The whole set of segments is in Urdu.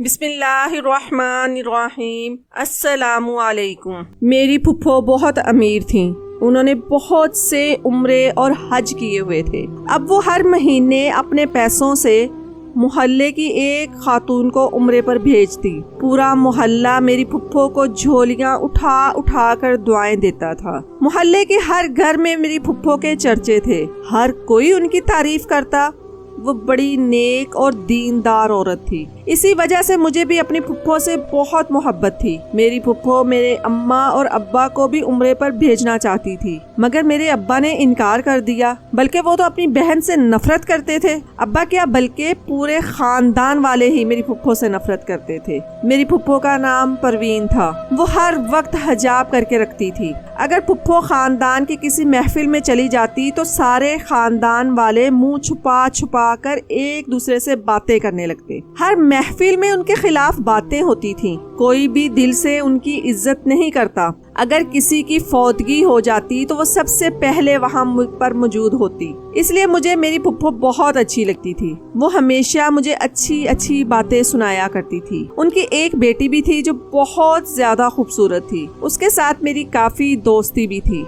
بسم اللہ الرحمن الرحیم۔ السلام علیکم۔ میری پھپھو بہت امیر تھیں۔ انہوں نے بہت سے عمرے اور حج کیے ہوئے تھے۔ اب وہ ہر مہینے اپنے پیسوں سے محلے کی ایک خاتون کو عمرے پر بھیجتی۔ پورا محلہ میری پھپھو کو جھولیاں اٹھا اٹھا کر دعائیں دیتا تھا۔ محلے کے ہر گھر میں میری پھپھو کے چرچے تھے۔ ہر کوئی ان کی تعریف کرتا۔ وہ بڑی نیک اور دیندار عورت تھی۔ اسی وجہ سے مجھے بھی اپنی پھپھو سے بہت محبت تھی۔ میری پھپھو میرے اماں اور ابا کو بھی عمرے پر بھیجنا چاہتی تھی، مگر میرے ابا نے انکار کر دیا۔ بلکہ وہ تو اپنی بہن سے نفرت کرتے تھے۔ ابا کیا بلکہ پورے خاندان والے ہی میری پھپھو سے نفرت کرتے تھے۔ میری پھپھو کا نام پروین تھا۔ وہ ہر وقت حجاب کر کے رکھتی تھی۔ اگر پھپھو خاندان کی کسی محفل میں چلی جاتی تو سارے خاندان والے منہ چھپا چھپا کر ایک دوسرے سے باتیں کرنے لگتے۔ ہر محفل میں ان کے خلاف باتیں ہوتی تھیں۔ کوئی بھی دل سے ان کی عزت نہیں کرتا۔ اگر کسی کی فوتگی ہو جاتی تو وہ سب سے پہلے وہاں پر موجود ہوتی۔ اس لیے مجھے میری پھپھو بہت اچھی لگتی تھی۔ وہ ہمیشہ مجھے اچھی اچھی باتیں سنایا کرتی تھی۔ ان کی ایک بیٹی بھی تھی جو بہت زیادہ خوبصورت تھی۔ اس کے ساتھ میری کافی دوستی بھی تھی،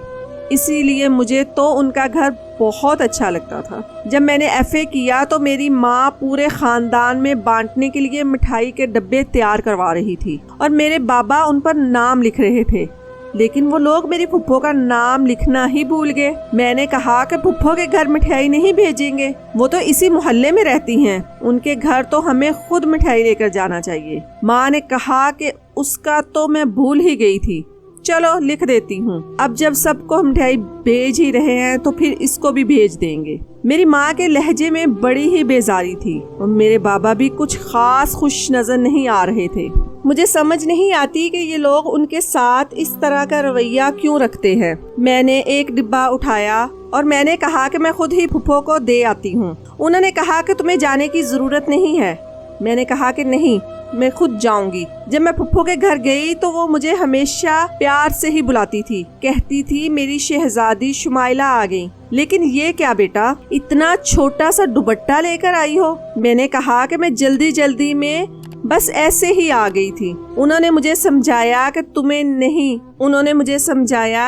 اسی لیے مجھے تو ان کا گھر بہت اچھا لگتا تھا۔ جب میں نے FA کیا تو میری ماں پورے خاندان میں بانٹنے کے لیے مٹھائی کے ڈبے تیار کروا رہی تھی اور میرے بابا ان پر نام لکھ رہے تھے، لیکن وہ لوگ میری پھپھو کا نام لکھنا ہی بھول گئے۔ میں نے کہا کہ پھپھو کے گھر مٹھائی نہیں بھیجیں گے، وہ تو اسی محلے میں رہتی ہیں، ان کے گھر تو ہمیں خود مٹھائی لے کر جانا چاہیے۔ ماں نے کہا کہ اس کا تو میں بھول ہی گئی تھی، چلو لکھ دیتی ہوں۔ اب جب سب کو مٹھائی بھیج ہی رہے ہیں تو پھر اس کو بھی بھیج دیں گے۔ میری ماں کے لہجے میں بڑی ہی بیزاری تھی اور میرے بابا بھی کچھ خاص خوش نظر نہیں آ رہے تھے۔ مجھے سمجھ نہیں آتی کہ یہ لوگ ان کے ساتھ اس طرح کا رویہ کیوں رکھتے ہیں۔ میں نے ایک ڈبہ اٹھایا اور میں نے کہا کہ میں خود ہی پھپھو کو دے آتی ہوں۔ انہوں نے کہا کہ تمہیں جانے کی ضرورت نہیں ہے۔ میں نے کہا کہ نہیں، میں خود جاؤں گی۔ جب میں پھپھو کے گھر گئی تو وہ مجھے ہمیشہ پیار سے ہی بلاتی تھی، کہتی تھی میری شہزادی شمائلہ آ گئی۔ لیکن یہ کیا بیٹا، اتنا چھوٹا سا دوپٹہ لے کر آئی ہو؟ میں نے کہا کہ میں جلدی میں بس ایسے ہی آ گئی تھی۔ انہوں نے مجھے سمجھایا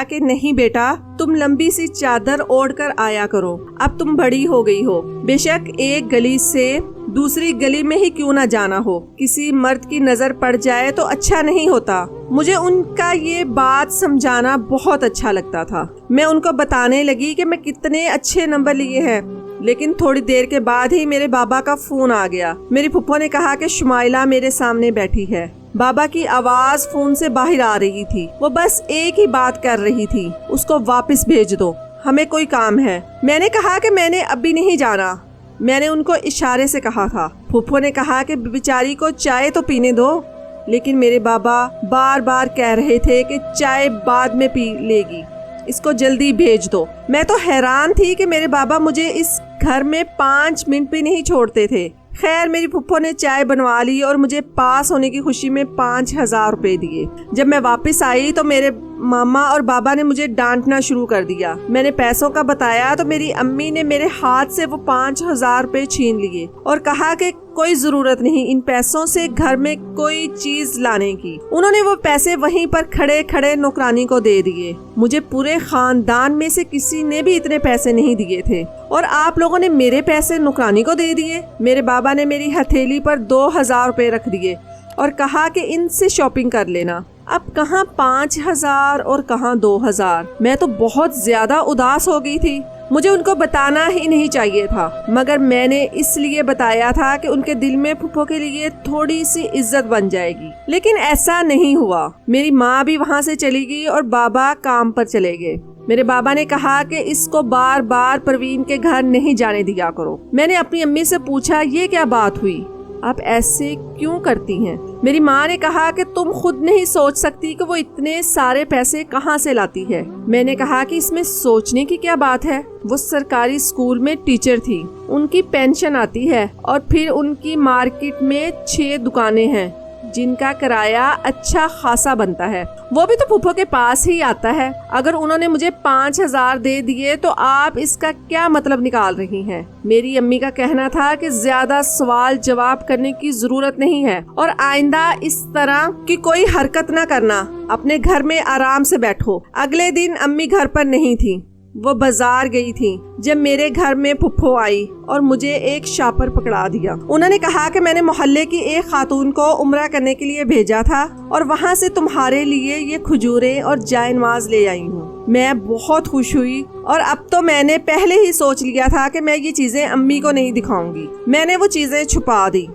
کہ نہیں بیٹا، تم لمبی سی چادر اوڑھ کر آیا کرو، اب تم بڑی ہو گئی ہو۔ بے شک ایک گلی سے دوسری گلی میں ہی کیوں نہ جانا ہو، کسی مرد کی نظر پڑ جائے تو اچھا نہیں ہوتا۔ مجھے ان کا یہ بات سمجھانا بہت اچھا لگتا تھا۔ میں ان کو بتانے لگی کہ میں کتنے اچھے نمبر لیے ہیں، لیکن تھوڑی دیر کے بعد ہی میرے بابا کا فون آ گیا۔ میری پھپھو نے کہا کہ شمائلہ میرے سامنے بیٹھی ہے۔ بابا کی آواز فون سے باہر آ رہی تھی۔ وہ بس ایک ہی بات کر رہی تھی، اس کو واپس بھیج دو، ہمیں کوئی کام ہے۔ میں نے کہا کہ میں نے ابھی نہیں جانا، میں نے ان کو اشارے سے کہا تھا۔ پھپھو نے کہا کہ بیچاری کو چائے تو پینے دو، لیکن میرے بابا بار بار کہہ رہے تھے کہ چائے بعد میں پی لے گی، اس کو جلدی بھیج دو۔ میں تو حیران تھی کہ میرے بابا مجھے اس گھر میں 5 منٹ بھی نہیں چھوڑتے تھے۔ خیر میری پھپھو نے چائے بنوا لی اور مجھے پاس ہونے کی خوشی میں 5000 روپے دیے۔ جب میں واپس آئی تو میرے ماما اور بابا نے مجھے ڈانٹنا شروع کر دیا۔ میں نے پیسوں کا بتایا تو میری امی نے میرے ہاتھ سے وہ 5000 روپے چھین لیے اور کہا کہ کوئی ضرورت نہیں ان پیسوں سے گھر میں کوئی چیز لانے کی۔ انہوں نے وہ پیسے وہیں پر کھڑے کھڑے نوکرانی کو دے دیے۔ مجھے پورے خاندان میں سے کسی نے بھی اتنے پیسے نہیں دیے تھے، اور آپ لوگوں نے میرے پیسے نوکرانی کو دے دیے۔ میرے بابا نے میری ہتھیلی پر 2000 روپے رکھ دیے اور کہا کہ ان سے شاپنگ کر لینا۔ اب کہاں 5000 اور کہاں 2000۔ میں تو بہت زیادہ اداس ہو گئی تھی۔ مجھے ان کو بتانا ہی نہیں چاہیے تھا، مگر میں نے اس لیے بتایا تھا کہ ان کے دل میں پھپھو کے لیے تھوڑی سی عزت بن جائے گی، لیکن ایسا نہیں ہوا۔ میری ماں بھی وہاں سے چلی گئی اور بابا کام پر چلے گئے۔ میرے بابا نے کہا کہ اس کو بار بار پروین کے گھر نہیں جانے دیا کرو۔ میں نے اپنی امی سے پوچھا یہ کیا بات ہوئی، آپ ایسے کیوں کرتی ہیں؟ میری ماں نے کہا کہ تم خود نہیں سوچ سکتی کہ وہ اتنے سارے پیسے کہاں سے لاتی ہے۔ میں نے کہا کہ اس میں سوچنے کی کیا بات ہے، وہ سرکاری اسکول میں ٹیچر تھی، ان کی پینشن آتی ہے اور پھر ان کی مارکیٹ میں 6 دکانیں ہیں، جن کا کرایہ اچھا خاصا بنتا ہے، وہ بھی تو پھپھو کے پاس ہی آتا ہے۔ اگر انہوں نے مجھے 5,000 دے دیے تو آپ اس کا کیا مطلب نکال رہی ہیں؟ میری امی کا کہنا تھا کہ زیادہ سوال جواب کرنے کی ضرورت نہیں ہے اور آئندہ اس طرح کی کوئی حرکت نہ کرنا، اپنے گھر میں آرام سے بیٹھو۔ اگلے دن امی گھر پر نہیں تھی، وہ بازار گئی تھی۔ جب میرے گھر میں پھپھو آئی اور مجھے ایک شاپر پکڑا دیا۔ انہوں نے کہا کہ میں نے محلے کی ایک خاتون کو عمرہ کرنے کے لیے بھیجا تھا اور وہاں سے تمہارے لیے یہ کھجوریں اور جائے نماز لے آئی ہوں۔ میں بہت خوش ہوئی اور اب تو میں نے پہلے ہی سوچ لیا تھا کہ میں یہ چیزیں امی کو نہیں دکھاؤں گی۔ میں نے وہ چیزیں چھپا دی۔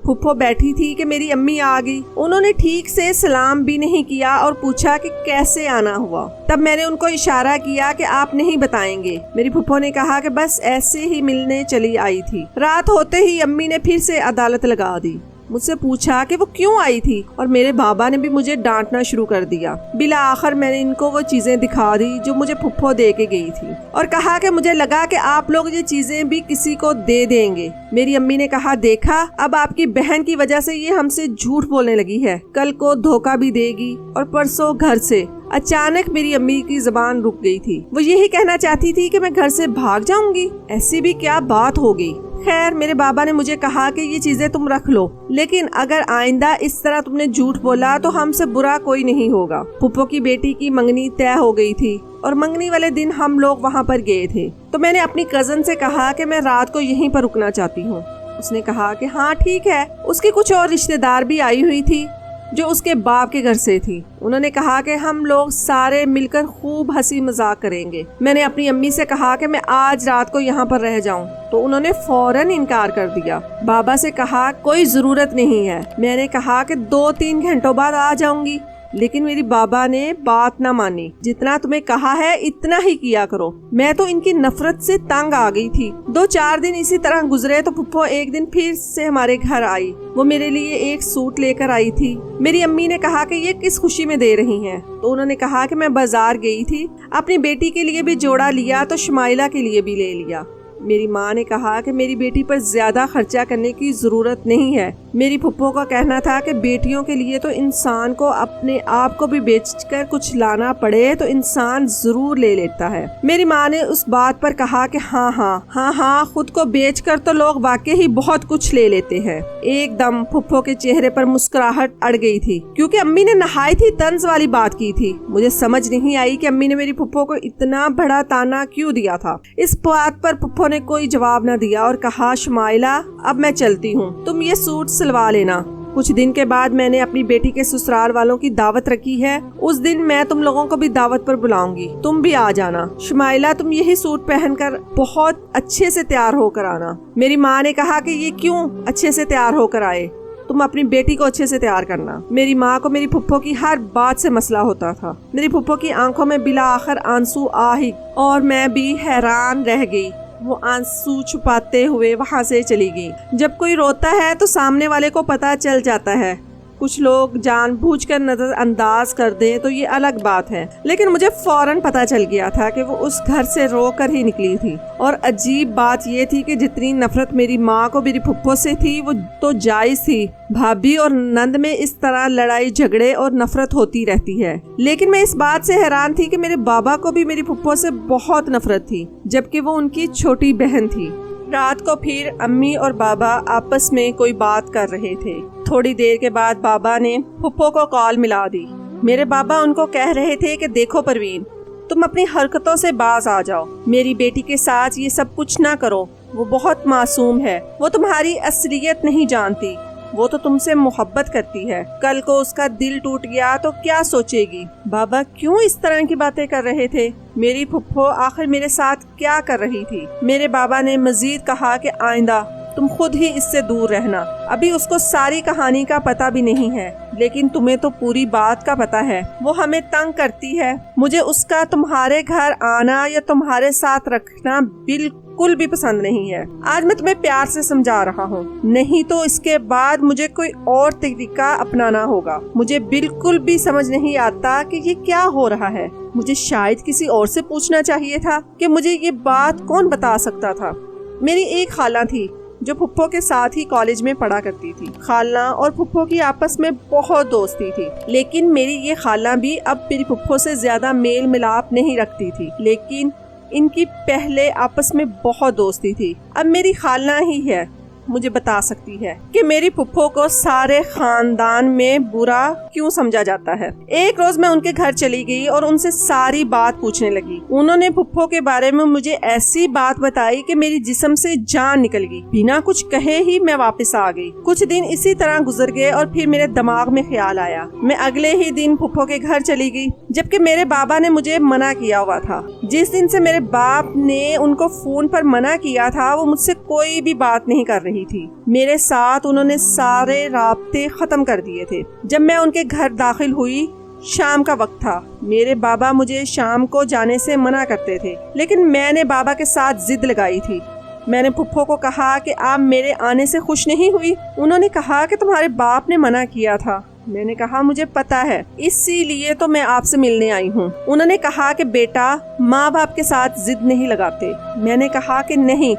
پھپھو بیٹھی تھی کہ میری امی آ گئی۔ انہوں نے ٹھیک سے سلام بھی نہیں کیا اور پوچھا کہ کیسے آنا ہوا۔ تب میں نے ان کو اشارہ کیا کہ آپ نہیں بتائیں گے۔ میری پھپھو نے کہا کہ بس ایسے ہی ملنے چلی آئی تھی۔ رات ہوتے ہی امی نے پھر سے عدالت لگا دی۔ مجھ سے پوچھا کہ وہ کیوں آئی تھی اور میرے بابا نے بھی مجھے ڈانٹنا شروع کر دیا۔ بالآخر میں نے ان کو وہ چیزیں دکھا دی جو مجھے پھپھو دے کے گئی تھی اور کہا کہ مجھے لگا کہ آپ لوگ یہ چیزیں بھی کسی کو دے دیں گے۔ میری امی نے کہا دیکھا اب آپ کی بہن کی وجہ سے یہ ہم سے جھوٹ بولنے لگی ہے، کل کو دھوکہ بھی دے گی اور پرسوں گھر سے۔ اچانک میری امی کی زبان رک گئی تھی۔ وہ یہی کہنا چاہتی تھی کہ میں گھر سے بھاگ جاؤں گی۔ ایسی بھی کیا بات ہو گئی؟ خیر میرے بابا نے مجھے کہا کہ یہ چیزیں تم رکھ لو، لیکن اگر آئندہ اس طرح تم نے جھوٹ بولا تو ہم سے برا کوئی نہیں ہوگا۔ پھپھو کی بیٹی کی منگنی طے ہو گئی تھی اور منگنی والے دن ہم لوگ وہاں پر گئے تھے، تو میں نے اپنی کزن سے کہا کہ میں رات کو یہیں پر رکنا چاہتی ہوں۔ اس نے کہا کہ ہاں ٹھیک ہے۔ اس کی کچھ اور رشتہ دار بھی آئی ہوئی تھی جو اس کے باپ کے گھر سے تھی۔ انہوں نے کہا کہ ہم لوگ سارے مل کر خوب ہنسی مذاق کریں گے۔ میں نے اپنی امی سے کہا کہ میں آج رات کو یہاں پر رہ جاؤں، تو انہوں نے فوراً انکار کر دیا۔ بابا سے کہا کوئی ضرورت نہیں ہے۔ میں نے کہا کہ 2-3 گھنٹوں بعد آ جاؤں گی، لیکن میری بابا نے بات نہ مانی۔ جتنا تمہیں کہا ہے اتنا ہی کیا کرو۔ میں تو ان کی نفرت سے تنگ آ گئی تھی۔ 2-4 دن اسی طرح گزرے تو پھپھو ایک دن پھر سے ہمارے گھر آئی۔ وہ میرے لیے ایک سوٹ لے کر آئی تھی۔ میری امی نے کہا کہ یہ کس خوشی میں دے رہی ہیں؟ تو انہوں نے کہا کہ میں بازار گئی تھی، اپنی بیٹی کے لیے بھی جوڑا لیا تو شمائلہ کے لیے بھی لے لیا۔ میری ماں نے کہا کہ میری بیٹی پر زیادہ خرچہ کرنے کی ضرورت نہیں ہے۔ میری پھپھو کا کہنا تھا کہ بیٹیوں کے لیے تو انسان کو اپنے آپ کو بھی بیچ کر کچھ لانا پڑے تو انسان ضرور لے لیتا ہے۔ میری ماں نے اس بات پر کہا کہ ہاں خود کو بیچ کر تو لوگ واقعی ہی بہت کچھ لے لیتے ہیں۔ ایک دم پھپھو کے چہرے پر مسکراہٹ اڑ گئی تھی، کیونکہ امی نے نہایت ہی طنز والی بات کی تھی۔ مجھے سمجھ نہیں آئی کہ امی نے میری پھپھو کو اتنا بڑا تانا کیوں دیا تھا۔ اس بات پر پھپھو نے کوئی جواب نہ دیا اور کہا شمائلہ اب میں چلتی ہوں، تم یہ سوٹ سلوا لینا۔ کچھ دن کے بعد میں نے اپنی بیٹی کے سسرال والوں کی دعوت رکھی ہے، اس دن میں تم لوگوں کو بھی دعوت پر بلاؤں گی، تم بھی آ جانا۔ شمائلہ تم یہی سوٹ پہن کر بہت اچھے سے تیار ہو کر آنا۔ میری ماں نے کہا کہ یہ کیوں اچھے سے تیار ہو کر آئے؟ تم اپنی بیٹی کو اچھے سے تیار کرنا۔ میری ماں کو میری پھپھو کی ہر بات سے مسئلہ ہوتا تھا۔ میری پھپھو کی آنکھوں میں بالآخر آنسو آ ہی اور میں بھی حیران رہ گئی۔ وہ آنسو چھپاتے ہوئے وہاں سے چلی گئی۔ جب کوئی روتا ہے تو سامنے والے کو پتہ چل جاتا ہے۔ کچھ لوگ جان بوجھ کر نظر انداز کر دیں تو یہ الگ بات ہے، لیکن مجھے فوراً پتہ چل گیا تھا کہ وہ اس گھر سے رو کر ہی نکلی تھی۔ اور عجیب بات یہ تھی کہ جتنی نفرت میری ماں کو میری پھپھو سے تھی وہ تو جائز تھی۔ بھابھی اور نند میں اس طرح لڑائی جھگڑے اور نفرت ہوتی رہتی ہے، لیکن میں اس بات سے حیران تھی کہ میرے بابا کو بھی میری پھپھو سے بہت نفرت تھی، جبکہ وہ ان کی چھوٹی بہن تھی۔ رات کو پھر امی اور بابا آپس میں کوئی بات کر رہے تھے۔ تھوڑی دیر کے بعد بابا نے پھپھو کو کال ملا دی۔ میرے بابا ان کو کہہ رہے تھے کہ دیکھو پروین، تم اپنی حرکتوں سے باز آ جاؤ، میری بیٹی کے ساتھ یہ سب کچھ نہ کرو، وہ بہت معصوم ہے، وہ تمہاری اصلیت نہیں جانتی، وہ تو تم سے محبت کرتی ہے، کل کو اس کا دل ٹوٹ گیا تو کیا سوچے گی؟ بابا کیوں اس طرح کی باتیں کر رہے تھے؟ میری پھپھو آخر میرے ساتھ کیا کر رہی تھی؟ میرے بابا نے مزید کہا کہ آئندہ تم خود ہی اس سے دور رہنا، ابھی اس کو ساری کہانی کا پتہ بھی نہیں ہے، لیکن تمہیں تو پوری بات کا پتہ ہے، وہ ہمیں تنگ کرتی ہے، مجھے اس کا تمہارے گھر آنا یا تمہارے ساتھ رکھنا بالکل بھی پسند نہیں ہے۔ آج میں تمہیں پیار سے سمجھا رہا ہوں، نہیں تو اس کے بعد مجھے کوئی اور طریقہ اپنانا ہوگا۔ مجھے بالکل بھی سمجھ نہیں آتا کہ یہ کیا ہو رہا ہے۔ مجھے شاید کسی اور سے پوچھنا چاہیے تھا کہ مجھے یہ بات کون بتا سکتا تھا۔ میری ایک خالہ تھی، جو پھپھو کے ساتھ ہی کالج میں پڑھا کرتی تھی۔ خالہ اور پھپھو کی آپس میں بہت دوستی تھی، لیکن میری یہ خالہ بھی اب میری پھپھو سے زیادہ میل ملاپ نہیں رکھتی تھی، لیکن ان کی پہلے آپس میں بہت دوستی تھی۔ اب میری خالہ ہی ہے مجھے بتا سکتی ہے کہ میری پھپھو کو سارے خاندان میں برا کیوں سمجھا جاتا ہے۔ ایک روز میں ان کے گھر چلی گئی اور ان سے ساری بات پوچھنے لگی۔ انہوں نے پھپھو کے بارے میں مجھے ایسی بات بتائی کہ میری جسم سے جان نکل گئی۔ بنا کچھ کہے ہی میں واپس آ گئی۔ کچھ دن اسی طرح گزر گئے اور پھر میرے دماغ میں خیال آیا۔ میں اگلے ہی دن پھپھو کے گھر چلی گئی، جبکہ میرے بابا نے مجھے منع کیا ہوا تھا۔ جس دن سے میرے باپ نے ان کو فون پر منع کیا تھا، وہ مجھ سے کوئی بھی بات نہیں کر رہی تھی۔ میرے ساتھ انہوں نے سارے رابطے ختم کر دیے تھے۔ جب میں ان کے گھر داخل ہوئی، شام کا وقت تھا۔ میرے بابا مجھے شام کو جانے سے منع کرتے تھے، لیکن میں نے بابا کے ساتھ ضد لگائی تھی۔ میں نے پھپھو کو کہا کہ آپ میرے آنے سے خوش نہیں ہوئی؟ انہوں نے کہا کہ تمہارے باپ نے منع کیا تھا۔ میں نے کہا مجھے پتا ہے، اسی لیے تو میں آپ سے ملنے آئی ہوں۔ انہوں نے کہا کہ بیٹا، ماں باپ کے ساتھ ضد نہیں لگاتے۔ میں نے کہا کہ نہیں،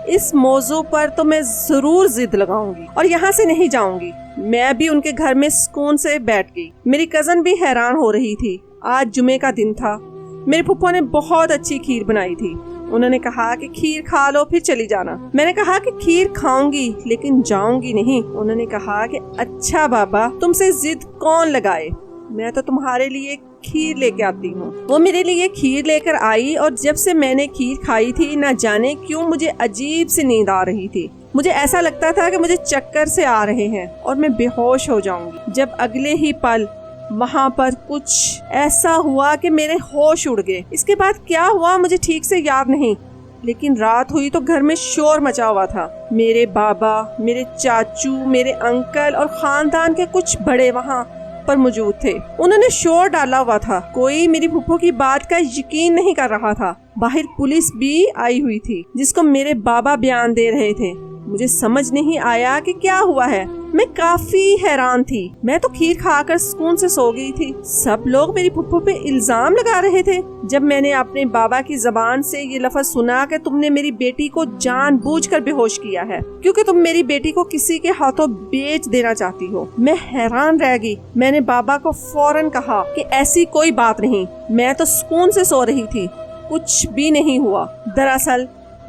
اس موضوع پر تو میں ضرور ضد لگاؤں گی اور یہاں سے نہیں جاؤں گی۔ میں بھی ان کے گھر میں سکون سے بیٹھ گئی۔ میری کزن بھی حیران ہو رہی تھی۔ آج جمعے کا دن تھا۔ میرے پھپھو نے بہت اچھی کھیر بنائی تھی۔ انہوں نے کہا کہ کھیر کھا لو پھر چلی جانا۔ میں نے کہا کہ کھیر کھاؤں گی لیکن جاؤں گی نہیں۔ انہوں نے کہا کہ اچھا بابا، تم سے ضد کون لگائے، میں تو تمہارے لیے کھیر لے کے آتی ہوں۔ وہ میرے لیے کھیر لے کر آئی اور جب سے میں نے کھیر کھائی تھی، نہ جانے کیوں مجھے عجیب سی نیند آ رہی تھی۔ مجھے ایسا لگتا تھا کہ مجھے چکر سے آ رہے ہیں اور میں بے ہوش ہو جاؤں گی۔ جب اگلے ہی پل وہاں پر کچھ ایسا ہوا کہ میرے ہوش اڑ گئے۔ اس کے بعد کیا ہوا مجھے ٹھیک سے یاد نہیں، لیکن رات ہوئی تو گھر میں شور مچا ہوا تھا۔ میرے بابا، میرے چاچو، میرے انکل اور خاندان کے کچھ بڑے وہاں پر موجود تھے۔ انہوں نے شور ڈالا ہوا تھا۔ کوئی میری پھپھو کی بات کا یقین نہیں کر رہا تھا۔ باہر پولیس بھی آئی ہوئی تھی جس کو میرے بابا بیان دے رہے تھے۔ مجھے سمجھ نہیں آیا کہ کیا ہوا ہے۔ میں کافی حیران تھی۔ میں تو کھیر کھا کر سکون سے سو گئی تھی۔ سب لوگ میری پھپھو پہ الزام لگا رہے تھے۔ جب میں نے اپنے بابا کی زبان سے یہ لفظ سنا کہ تم نے میری بیٹی کو جان بوجھ کر بے ہوش کیا ہے کیونکہ تم میری بیٹی کو کسی کے ہاتھوں بیچ دینا چاہتی ہو، میں حیران رہ گئی۔ میں نے بابا کو فوراً کہا کہ ایسی کوئی بات نہیں، میں تو سکون سے سو رہی تھی، کچھ بھی نہیں ہوا۔ دراصل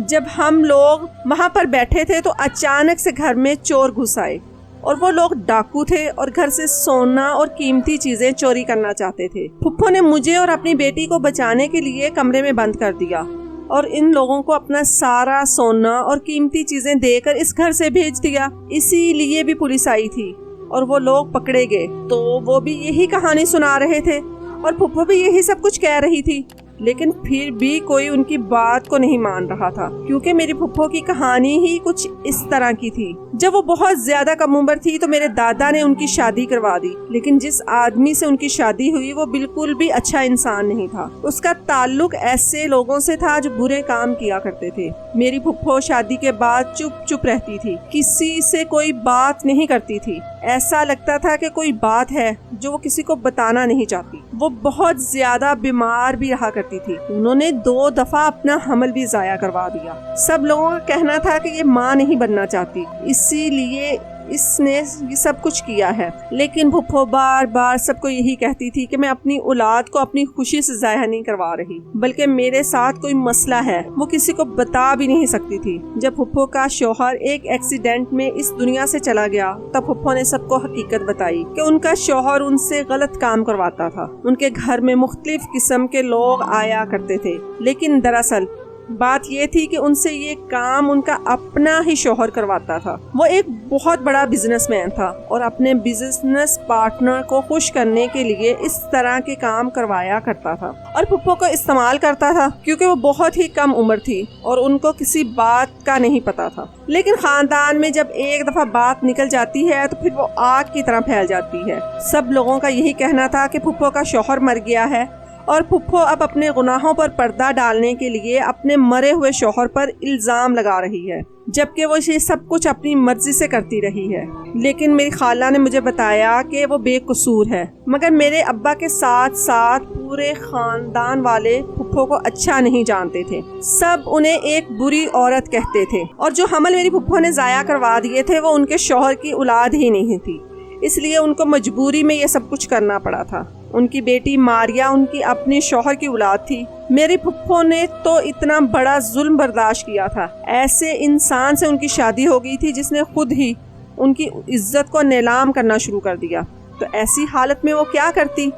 جب ہم لوگ وہاں پر بیٹھے تھے تو اچانک سے گھر میں چور گھس آئے اور وہ لوگ ڈاکو تھے اور گھر سے سونا اور قیمتی چیزیں چوری کرنا چاہتے تھے۔ پھپھو نے مجھے اور اپنی بیٹی کو بچانے کے لیے کمرے میں بند کر دیا اور ان لوگوں کو اپنا سارا سونا اور قیمتی چیزیں دے کر اس گھر سے بھیج دیا۔ اسی لیے بھی پولیس آئی تھی اور وہ لوگ پکڑے گئے تو وہ بھی یہی کہانی سنا رہے تھے اور پھپھو بھی یہی سب کچھ کہہ رہی تھی، لیکن پھر بھی کوئی ان کی بات کو نہیں مان رہا تھا کیونکہ میری پھپھو کی کہانی ہی کچھ اس طرح کی تھی۔ جب وہ بہت زیادہ کم عمر تھی تو میرے دادا نے ان کی شادی کروا دی، لیکن جس آدمی سے ان کی شادی ہوئی وہ بالکل بھی اچھا انسان نہیں تھا۔ اس کا تعلق ایسے لوگوں سے تھا جو برے کام کیا کرتے تھے۔ میری پھپھو شادی کے بعد چپ چپ رہتی تھی، کسی سے کوئی بات نہیں کرتی تھی۔ ایسا لگتا تھا کہ کوئی بات ہے جو وہ کسی کو بتانا نہیں چاہتی۔ وہ بہت زیادہ بیمار بھی رہا کرتی تھی۔ انہوں نے 2 دفعہ اپنا حمل بھی ضائع کروا دیا۔ سب لوگوں کا کہنا تھا کہ یہ ماں نہیں بننا چاہتی، اسی لیے اس نے یہ سب کچھ کیا ہے، لیکن پھپھو بار بار سب کو یہی کہتی تھی کہ میں اپنی اولاد کو اپنی خوشی سے ضائع نہیں کروا رہی، بلکہ میرے ساتھ کوئی مسئلہ ہے، وہ کسی کو بتا بھی نہیں سکتی تھی۔ جب پھپھو کا شوہر ایک ایکسیڈنٹ میں اس دنیا سے چلا گیا تب پھپھو نے سب کو حقیقت بتائی کہ ان کا شوہر ان سے غلط کام کرواتا تھا۔ ان کے گھر میں مختلف قسم کے لوگ آیا کرتے تھے، لیکن دراصل بات یہ تھی کہ ان سے یہ کام ان کا اپنا ہی شوہر کرواتا تھا۔ وہ ایک بہت بڑا بزنس مین تھا اور اپنے بزنس پارٹنر کو خوش کرنے کے لیے اس طرح کے کام کروایا کرتا تھا اور پھپھو کو استعمال کرتا تھا کیونکہ وہ بہت ہی کم عمر تھی اور ان کو کسی بات کا نہیں پتا تھا۔ لیکن خاندان میں جب ایک دفعہ بات نکل جاتی ہے تو پھر وہ آگ کی طرح پھیل جاتی ہے۔ سب لوگوں کا یہی کہنا تھا کہ پھپھو کا شوہر مر گیا ہے اور پھپھو اب اپنے گناہوں پر پردہ ڈالنے کے لیے اپنے مرے ہوئے شوہر پر الزام لگا رہی ہے، جبکہ وہ یہ سب کچھ اپنی مرضی سے کرتی رہی ہے۔ لیکن میری خالہ نے مجھے بتایا کہ وہ بے قصور ہے، مگر میرے ابا کے ساتھ ساتھ پورے خاندان والے پھپھو پھپھو کو اچھا نہیں جانتے تھے، سب انہیں ایک بری عورت کہتے تھے، اور جو حمل میری پھپھو نے ضائع کروا دیے تھے وہ ان کے شوہر کی اولاد ہی نہیں تھی، اس لیے ان کو مجبوری میں یہ سب کچھ کرنا پڑا تھا۔ ان کی بیٹی ماریا ان کی اپنے شوہر کی اولاد تھی۔ میری پھپھو نے تو اتنا بڑا ظلم برداشت کیا تھا، ایسے انسان سے ان کی شادی ہو گئی تھی جس نے خود ہی ان کی عزت کو نیلام کرنا شروع کر دیا۔ تو ایسی حالت میں وہ کیا کرتی؟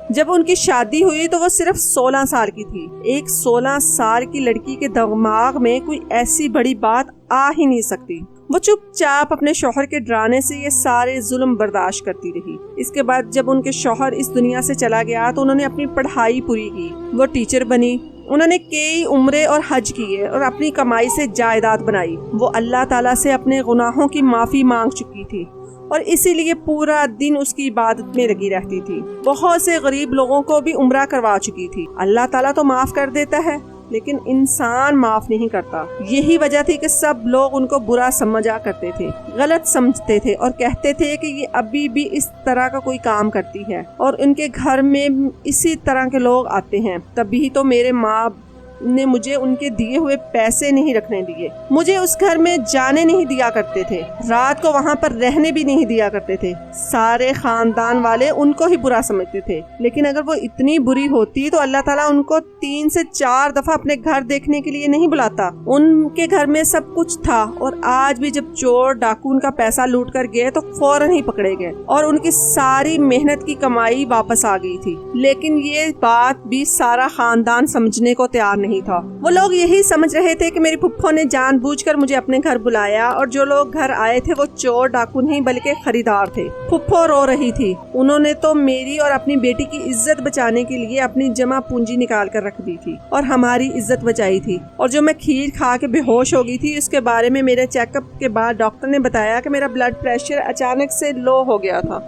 جب ان کی شادی ہوئی تو وہ صرف 16 سال کی تھی۔ ایک 16 سال کی لڑکی کے دماغ میں کوئی ایسی بڑی بات آ ہی نہیں سکتی۔ وہ چپ چاپ اپنے شوہر کے ڈرانے سے یہ سارے ظلم برداشت کرتی رہی۔ اس کے بعد جب ان کے شوہر اس دنیا سے چلا گیا تو انہوں نے اپنی پڑھائی پوری کی، وہ ٹیچر بنی، انہوں نے کئی عمرے اور حج کیے اور اپنی کمائی سے جائیداد بنائی۔ وہ اللہ تعالیٰ سے اپنے گناہوں کی معافی مانگ چکی تھی اور اسی لیے پورا دن اس کی عبادت میں لگی رہتی تھی۔ بہت سے غریب لوگوں کو بھی عمرہ کروا چکی تھی۔ اللہ تعالیٰ تو معاف کر دیتا ہے لیکن انسان معاف نہیں کرتا۔ یہی وجہ تھی کہ سب لوگ ان کو برا سمجھا کرتے تھے، غلط سمجھتے تھے اور کہتے تھے کہ یہ ابھی بھی اس طرح کا کوئی کام کرتی ہے اور ان کے گھر میں اسی طرح کے لوگ آتے ہیں۔ تبھی تو میرے ماں نے مجھے ان کے دیے ہوئے پیسے نہیں رکھنے دیے، مجھے اس گھر میں جانے نہیں دیا کرتے تھے، رات کو وہاں پر رہنے بھی نہیں دیا کرتے تھے۔ سارے خاندان والے ان کو ہی برا سمجھتے تھے، لیکن اگر وہ اتنی بری ہوتی تو اللہ تعالیٰ ان کو 3 سے 4 دفعہ اپنے گھر دیکھنے کے لیے نہیں بلاتا۔ ان کے گھر میں سب کچھ تھا اور آج بھی جب چور ڈاکو ان کا پیسہ لوٹ کر گئے تو فوراً ہی پکڑے گئے اور ان کی ساری محنت کی کمائی واپس آ گئی تھی۔ لیکن یہ بات بھی سارا خاندان سمجھنے کو تیار نہیں تھا۔ وہ لوگ یہی سمجھ رہے تھے کہ میری پھپھو نے جان بوجھ کر مجھے اپنے گھر بلایا اور جو لوگ گھر آئے تھے وہ چور ڈاکو نہیں بلکہ خریدار تھے۔ پھپھو رو رہی تھی، انہوں نے تو میری اور اپنی بیٹی کی عزت بچانے کے لیے اپنی جمع پونجی نکال کر رکھ دی تھی اور ہماری عزت بچائی تھی۔ اور جو میں کھیر کھا کے بے ہوش ہو گئی تھی اس کے بارے میں میرے چیک اپ کے بعد ڈاکٹر نے بتایا کہ میرا بلڈ پریشر اچانک سے لو ہو گیا تھا،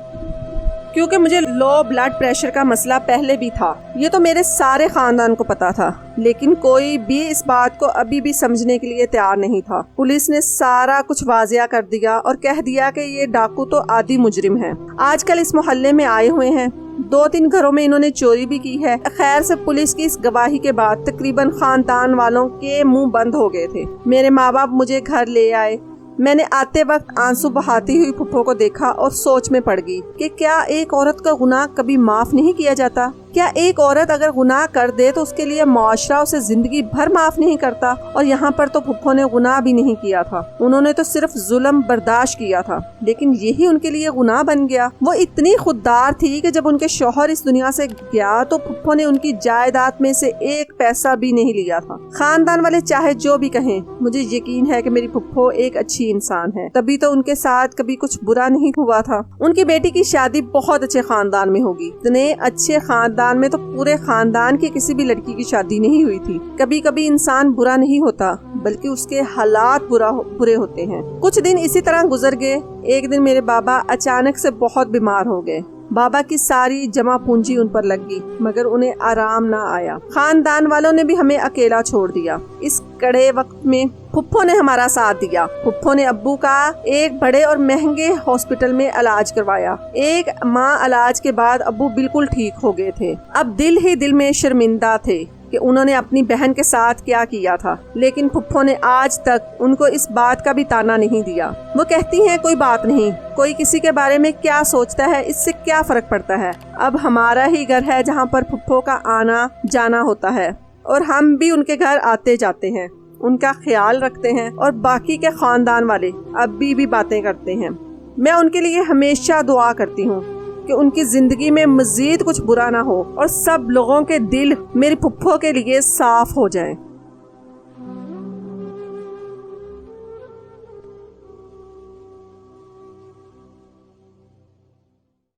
کیونکہ مجھے لو بلڈ پریشر کا مسئلہ پہلے بھی تھا۔ یہ تو میرے سارے خاندان کو پتا تھا لیکن کوئی بھی اس بات کو ابھی بھی سمجھنے کے لیے تیار نہیں تھا۔ پولیس نے سارا کچھ واضح کر دیا اور کہہ دیا کہ یہ ڈاکو تو عادی مجرم ہے، آج کل اس محلے میں آئے ہوئے ہیں، 2-3 گھروں میں انہوں نے چوری بھی کی ہے۔ خیر سے پولیس کی اس گواہی کے بعد تقریباً خاندان والوں کے منہ بند ہو گئے تھے۔ میرے ماں باپ مجھے گھر لے آئے۔ میں نے آتے وقت آنسو بہاتی ہوئی پھپھو کو دیکھا اور سوچ میں پڑ گئی کہ کیا ایک عورت کا گناہ کبھی معاف نہیں کیا جاتا؟ کیا ایک عورت اگر گناہ کر دے تو اس کے لیے معاشرہ اسے زندگی بھر معاف نہیں کرتا؟ اور یہاں پر تو پھپھو نے گناہ بھی نہیں کیا تھا، انہوں نے تو صرف ظلم برداشت کیا تھا، لیکن یہی ان کے لیے گناہ بن گیا۔ وہ اتنی خوددار تھی کہ جب ان کے شوہر اس دنیا سے گیا تو پھپھو نے ان کی جائیداد میں سے 1 پیسہ بھی نہیں لیا تھا۔ خاندان والے چاہے جو بھی کہیں، مجھے یقین ہے کہ میری پھپھو ایک اچھی انسان ہے، تبھی تو ان کے ساتھ کبھی کچھ برا نہیں ہوا تھا۔ ان کی بیٹی کی شادی بہت اچھے خاندان میں ہوگی، اتنے اچھے خاندان میں تو پورے خاندان کی کسی بھی لڑکی کی شادی نہیں ہوئی تھی۔ کبھی کبھی انسان برا نہیں ہوتا بلکہ اس کے حالات برے ہوتے ہیں۔ کچھ دن اسی طرح گزر گئے۔ ایک دن میرے بابا اچانک سے بہت بیمار ہو گئے۔ بابا کی ساری جمع پونجی ان پر لگ گئی مگر انہیں آرام نہ آیا۔ خاندان والوں نے بھی ہمیں اکیلا چھوڑ دیا۔ اس کڑے وقت میں پھپھو نے ہمارا ساتھ دیا۔ پھپھو نے ابو کا ایک بڑے اور مہنگے ہاسپٹل میں علاج کروایا۔ 1 ماہ علاج کے بعد ابو بالکل ٹھیک ہو گئے تھے۔ اب دل ہی دل میں شرمندہ تھے کہ انہوں نے اپنی بہن کے ساتھ کیا کیا تھا، لیکن پھپھو نے آج تک ان کو اس بات کا بھی تانا نہیں دیا۔ وہ کہتی ہیں کوئی بات نہیں، کوئی کسی کے بارے میں کیا سوچتا ہے اس سے کیا فرق پڑتا ہے، اب ہمارا ہی گھر ہے جہاں پر پھپھو کا آنا جانا ہوتا ہے اور ہم بھی ان کے گھر آتے جاتے ہیں، ان کا خیال رکھتے ہیں اور باقی کے خاندان والے اب بھی باتیں کرتے ہیں۔ میں ان کے لیے ہمیشہ دعا کرتی ہوں کہ ان کی زندگی میں مزید کچھ برا نہ ہو اور سب لوگوں کے دل میری پھپھو کے لیے صاف ہو جائیں۔